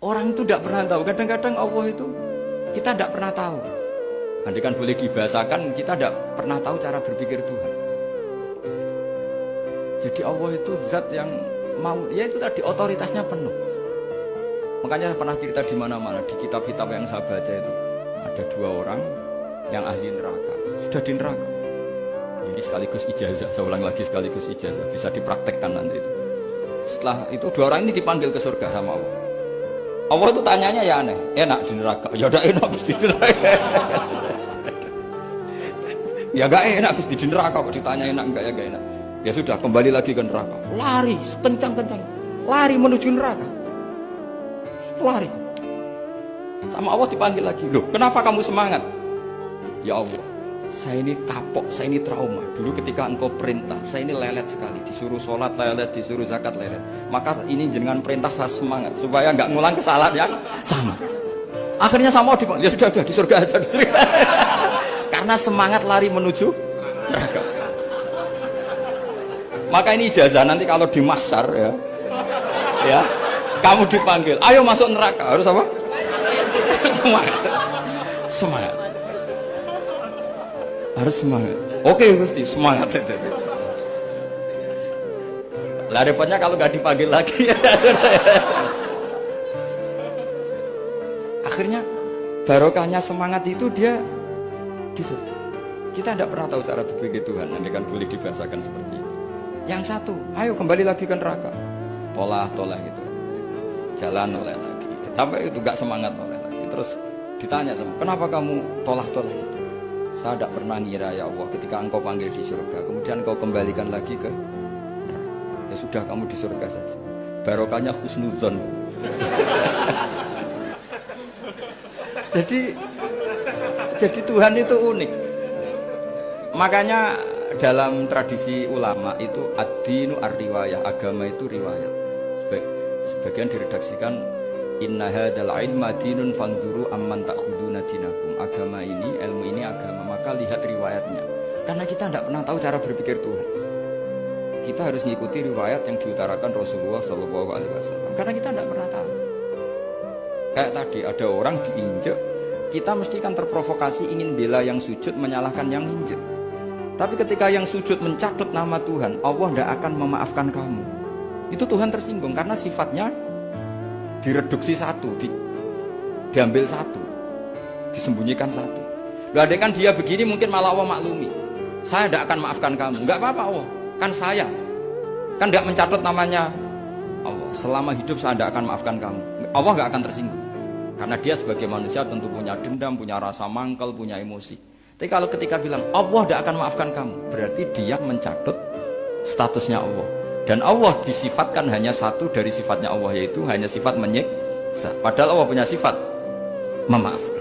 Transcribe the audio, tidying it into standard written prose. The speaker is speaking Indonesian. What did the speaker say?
Orang itu tidak pernah tahu. Kadang-kadang Allah itu kita tidak pernah tahu. Andai kan boleh dibahasakan, kita tidak pernah tahu cara berpikir Tuhan. Jadi Allah itu zat yang mau, ya itu tadi otoritasnya penuh. Makanya saya pernah cerita di mana-mana, di kitab-kitab yang saya baca itu ada 2 orang yang ahli neraka, sudah di neraka. Ini sekaligus ijazah, saya ulang lagi sekaligus ijazah, bisa dipraktekkan nanti itu. Setelah itu 2 orang ini dipanggil ke surga sama Allah. Allah itu tanyanya ya aneh, enak di neraka, ya udah enak di neraka. Ya gak enak di neraka, kok ditanya enak enggak ya gak enak. Ya sudah, kembali lagi ke neraka. Lari, kencang-kencang. Lari menuju neraka. Lari. Sama Allah dipanggil lagi. Loh, kenapa kamu semangat? Ya Allah, saya ini kapok, saya ini trauma. Dulu ketika engkau perintah, saya ini lelet sekali. Disuruh sholat lelet, disuruh zakat lelet. Maka ini dengan perintah saya semangat. Supaya nggak ngulang kesalahan yang sama. Akhirnya sama Allah dipanggil. Ya sudah, di surga aja. Di surga. Karena semangat lari menuju neraka. Maka ini ijazah nanti kalau di mahsyar ya, kamu dipanggil, ayo masuk neraka, harus apa? Semangat, harus semangat. Oke Gusti, semangat. Lah repotnya kalau nggak dipanggil lagi. Akhirnya barokahnya semangat itu dia di surga. Kita tidak pernah tahu cara berpikir Tuhan, nanti kan boleh dibahasakan seperti itu. Yang satu, ayo kembali lagi ke neraka. Tolah gitu. Jalan oleh lagi. Sampai itu gak semangat oleh lagi. Terus ditanya sama, kenapa kamu tolah gitu? Saya tidak pernah ngira ya Allah ketika engkau panggil di surga, kemudian engkau kembalikan lagi ke neraka. Ya sudah, kamu di surga saja. Barokahnya husnudzon. Jadi Tuhan itu unik. Makanya dalam tradisi ulama itu ad-dinu ar-riwayah, agama itu riwayat. Sebagian diredaksikan inna hadzal ilma dinun fanzuru amman ta'khuduna dinakum. Agama ini, ilmu ini agama, maka lihat riwayatnya. Karena kita tidak pernah tahu cara berpikir Tuhan. Kita harus mengikuti riwayat yang diutarakan Rasulullah SAW. Karena kita tidak pernah tahu. Kayak tadi ada orang diinjek, kita mesti kan terprovokasi ingin bela yang sujud menyalahkan yang injek. Tapi ketika yang sujud mencatut nama Tuhan, Allah tidak akan memaafkan kamu. Itu Tuhan tersinggung karena sifatnya direduksi satu, diambil satu, disembunyikan satu. Loh, ada kan dia begini mungkin malah Allah maklumi. Saya tidak akan maafkan kamu. Enggak apa-apa Allah, kan saya. Kan tidak mencatut namanya Allah. Selama hidup saya tidak akan maafkan kamu. Allah nggak akan tersinggung. Karena dia sebagai manusia tentu punya dendam, punya rasa mangkel, punya emosi. Tapi kalau ketika bilang Allah tidak akan maafkan kamu, berarti dia mencatut statusnya Allah. Dan Allah disifatkan hanya satu dari sifatnya Allah, yaitu hanya sifat menyiksa. Padahal Allah punya sifat memaafkan.